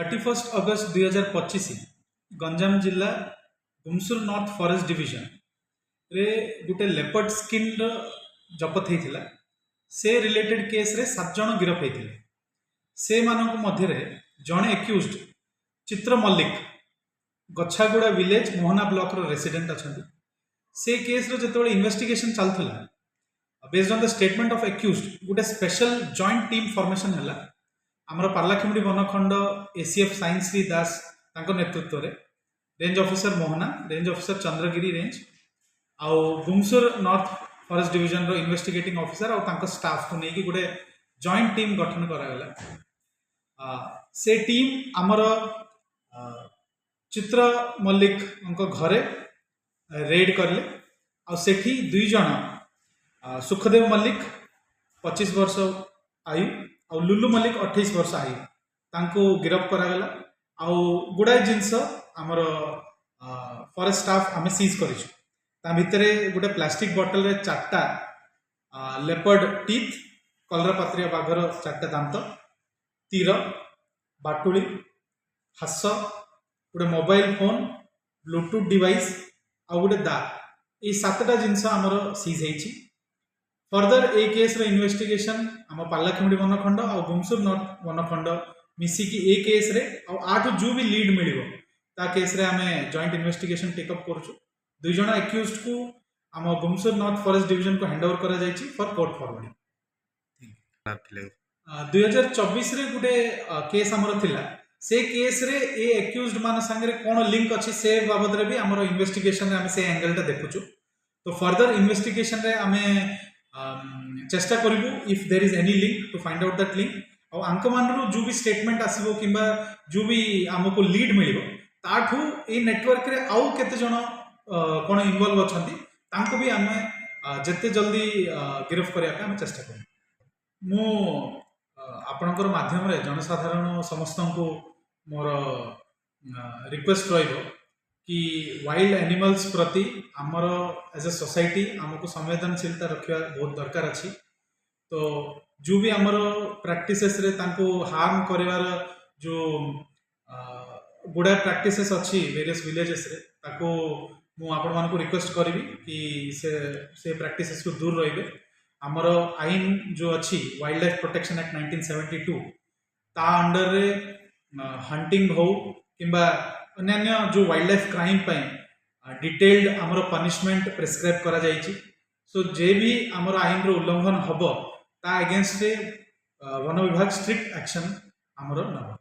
31 अगस्त 2025 गंजाम जिला गुमसुर north forest division रे गोटे लेपर्ड स्किन जपत होता से रिलेटेड केस रे 7 जन गिरफ होते से मानक मध्य जड़े accused Chitra Mallick Gachhaguda village Mohana block रो रेसिडेंट अच्छा से केस रो जो इन्वेस्टिगेशन चलता based on the statement of accused गोटे स्पेशल जॉइंट टीम फॉर्मेशन है आमर पार्लाखेमुड़ी वनखंड एसीएफ साइंस श्री दास नेतृत्व में range officer Mohana range officer Chandragiri range आउ गुमसुर नॉर्थ फॉरेस्ट डिविजन रो इन्वेस्टिगेटिंग ऑफिसर और स्टाफ को लेकिन गोटे जॉइंट टीम गठन करागला से टीम आमर चित्र मल्लिक घरे रेड करले आ सेठी 2 जन सुखदेव मल्लिक 25 वर्ष आयु और लुलु मल्लिक 28 वर्ष आयु तांको गिरफ्त करागला आउ गुड़ाए जिनस आमर फॉरेस्ट स्टाफ आम सीज कर भितर गोटे प्लास्टिक बॉटल रे 4टा लेपर्ड टीथ कलरापत्रिया बाघर 4टा दांत तीर बाटुली हास गोटे मोबाइल फोन ब्लूटूथ डिवाइस आ गोटे दा ये 7टा जिनस आमर सीज होती फर्दर ए केस रो इन्वेस्टिगेशन आम पार्लाखेमुड़ी वनखंड और गुमसुर नॉर्थ वनखंड मिसिकी ए केस रे आठ जो भी लीड मिलिबो ता केस रे आमे जॉइंट इन्वेस्टिगेशन टेकअप करछु 2 जन एक्यूज्ड को आम गुमसुर नॉर्थ फॉरेस्ट डिविजन को हैंड ओवर करा जायछि फॉर कोर्ट फॉरवर्डिंग 2024 रे गुटे केस हमर थिला से केस रे ए एक्यूज्ड मान संगे कोन लिंक अछि से बाबद रे भी हमर इन्वेस्टिगेशन रे आमे से एंगल टा देखुछु तो फर्दर इन्वेस्टिगेशन रे आमे चेष्टा करिबु if there is any link to find out that link और आंक मानरू जो भी स्टेटमेंट आसीबो किंबा जो भी हमको लीड मिलिबो ताठू ए नेटवर्क रे आउ केते जण कोन इन्वॉल्व अछंती तांको भी आमे जत्ते जल्दी गिरफ्त करिया का आमे चेष्टा करू मु आपनकर माध्यम रे जनसाधारण समस्त को मोर रिक्वेस्ट रहिबो कि वाइल्ड एनिमल्स प्रति आमर एज ए सोसाइटी आमको संवेदनशीलता रखा बहुत दरकार अच्छी तो जो भी आमर प्रैक्टिसेस रे तांको हार्म करिवार जो गुड़ा प्रैक्टिसेस अच्छी वेरियस विलेजेस रे ताको मु आपण मानको रिक्वेस्ट करी कि से प्रैक्टिसेस को दूर रहिबे आमर आईन जो अच्छी वाइल्ड लाइफ प्रोटेक्शन एक्ट 1972 ता अंडर रे हंटिंग हो किंबा अन्य जो वाइल्ड लाइफ क्राइम डिटेल्ड आमर पनिशमेंट प्रेस्क्राइब करा जायछि सो जे भी आमर आईन रो उल्लंघन हबो ता अगेंस्ट वन विभाग स्ट्रिक्ट एक्शन आमर नब।